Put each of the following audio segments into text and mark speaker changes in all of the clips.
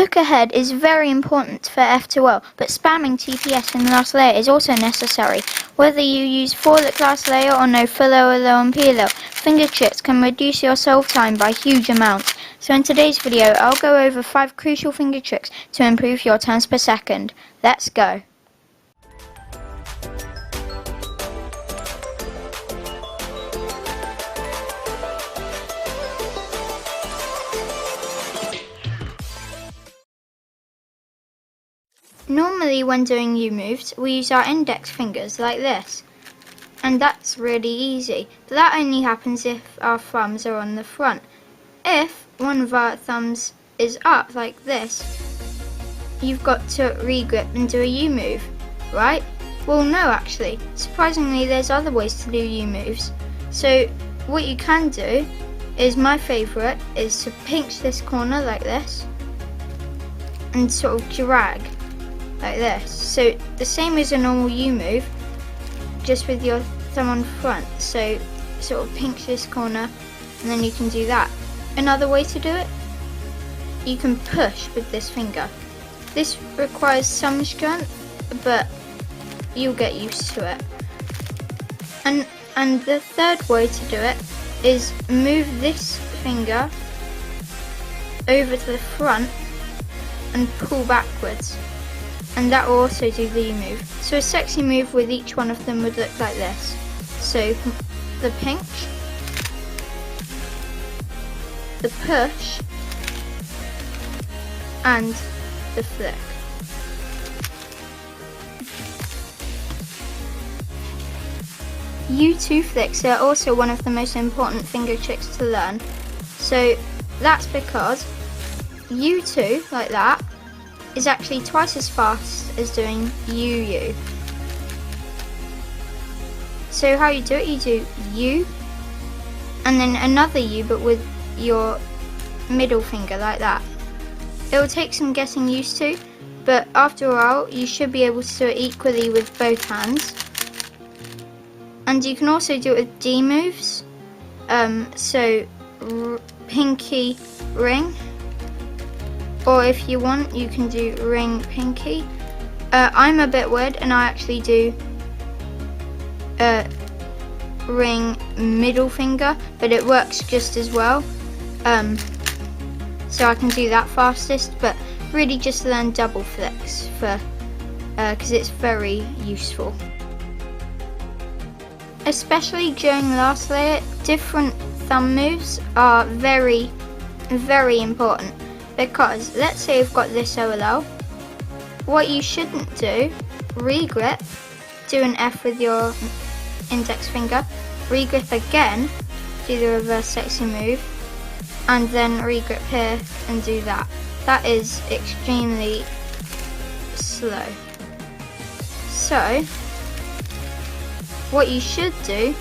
Speaker 1: look ahead is very important for F2L, but spamming TPS in the last layer is also necessary. Whether you use full last layer or no full OLO and PLO, Fingertricks can reduce your solve time by huge amounts. So in today's video, I'll go over 5 crucial Fingertricks to improve your turns per second. Let's go! Normally when doing U moves, we use our index fingers like this, and that's really easy, but that only happens if our thumbs are on the front. If one of our thumbs is up like this, you've got to re-grip and do a U move, right? Well no, actually, surprisingly there's other ways to do U moves. So what you can do is, my favourite is to pinch this corner like this and sort of drag like this. So the same as a normal U move, just with your thumb on front. So sort of pinch this corner and then you can do that. Another way to do it, you can push with this finger. This requires some strength, but you'll get used to it. And the third way to do it is move this finger over to the front and pull backwards. And that will also do the U move. So a sexy move with each one of them would look like this. So the pinch, the push, and the flick. U2 flicks are also one of the most important finger tricks to learn. So that's because U2, like that, is actually twice as fast as doing UU. So how you do it, you do U, and then another U, but with your middle finger like that. It will take some getting used to, but after a while you should be able to do it equally with both hands. And you can also do it with D moves, so pinky ring, or if you want you can do ring pinky. I'm a bit weird and I actually do ring middle finger, but it works just as well. So I can do that fastest, but really just learn double flicks for because it's very useful. Especially during last layer, different thumb moves are very, very important, because let's say you've got this OLL, what you shouldn't do, re-grip, do an F with your index finger, re-grip again, do the reverse sexy move, and then re-grip here and do that. That is extremely slow. So what you should do,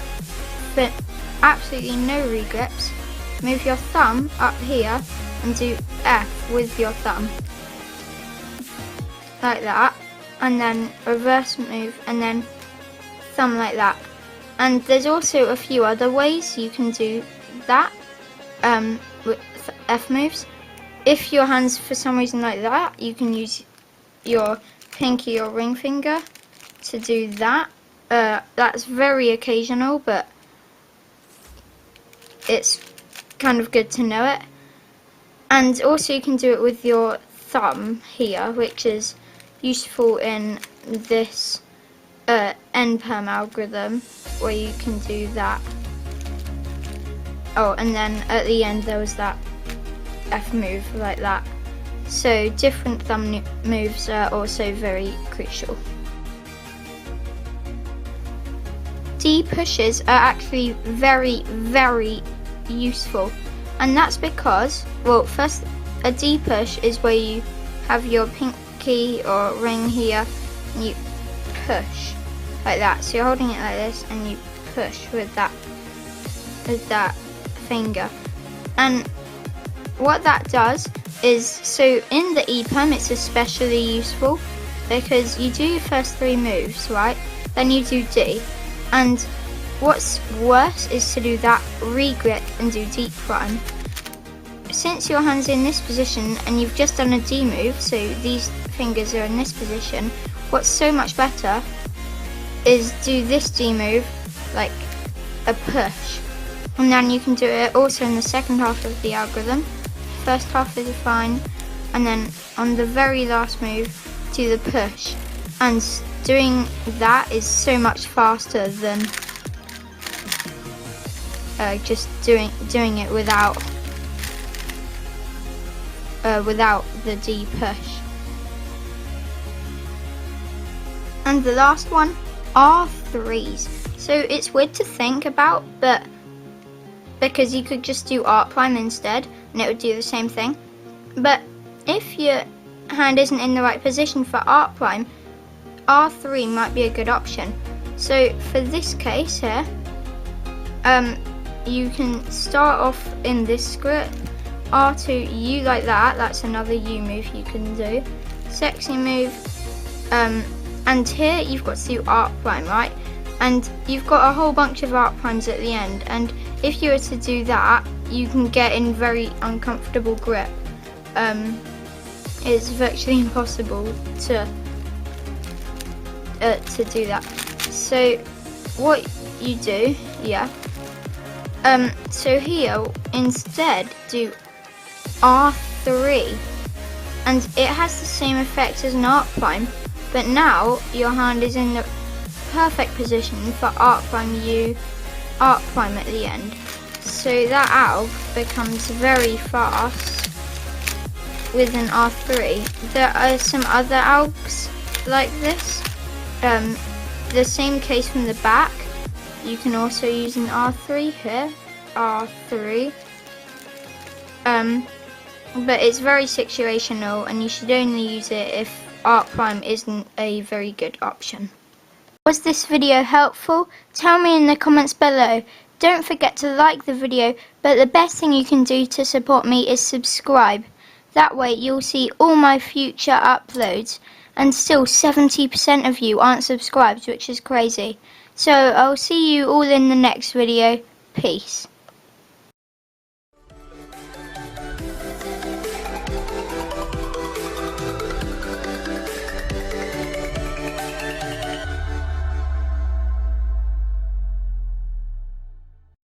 Speaker 1: but absolutely no re-grips, move your thumb up here and do F with your thumb, like that, and then reverse move and then thumb like that. And there's also a few other ways you can do that with F moves. If your hand's for some reason like that, you can use your pinky or ring finger to do that. That's very occasional, but it's kind of good to know it. And also you can do it with your thumb here, which is useful in this NPerm algorithm, where you can do that. Oh, and then at the end there was that F move like that. So different thumb moves are also very crucial. D pushes are actually very, very useful, and that's because, well, first, a D push is where you have your pinky or ring here and you push like that. So you're holding it like this and you push with that finger. And what that does is, so in the EPerm it's especially useful because you do your first 3 moves, right? Then you do D. And what's worse is to do that re-grip and do deep prime. since your hand's in this position and you've just done a D move, so these fingers are in this position, what's so much better is do this D move like a push. And then you can do it also in the second half of the algorithm. First half is fine, and then on the very last move, do the push. And doing that is so much faster than just doing it without the D push. And the last one, R3s. So it's weird to think about, but because you could just do arc climb instead and it would do the same thing. But if your hand isn't in the right position for arc climb, R3 might be a good option. So for this case here, you can start off in this grip, R2 U like that, that's another U move you can do, sexy move, and here you've got to do arc climb, right? And you've got a whole bunch of arc climbs at the end, and if you were to do that, you can get in very uncomfortable grip. It's virtually impossible to do that. So what you do, so here instead do R3, and it has the same effect as an arc climb, but now your hand is in the perfect position for arc climb U, arc climb at the end. So that alg becomes very fast with an R3. There are some other algs like this. The same case from the back. You can also use an R3 here, R3. But it's very situational, and you should only use it if arc climb isn't a very good option. Was this video helpful? Tell me in the comments below. Don't forget to like the video, but the best thing you can do to support me is subscribe. That way you'll see all my future uploads, and still 70% of you aren't subscribed, which is crazy. So I'll see you all in the next video. Peace.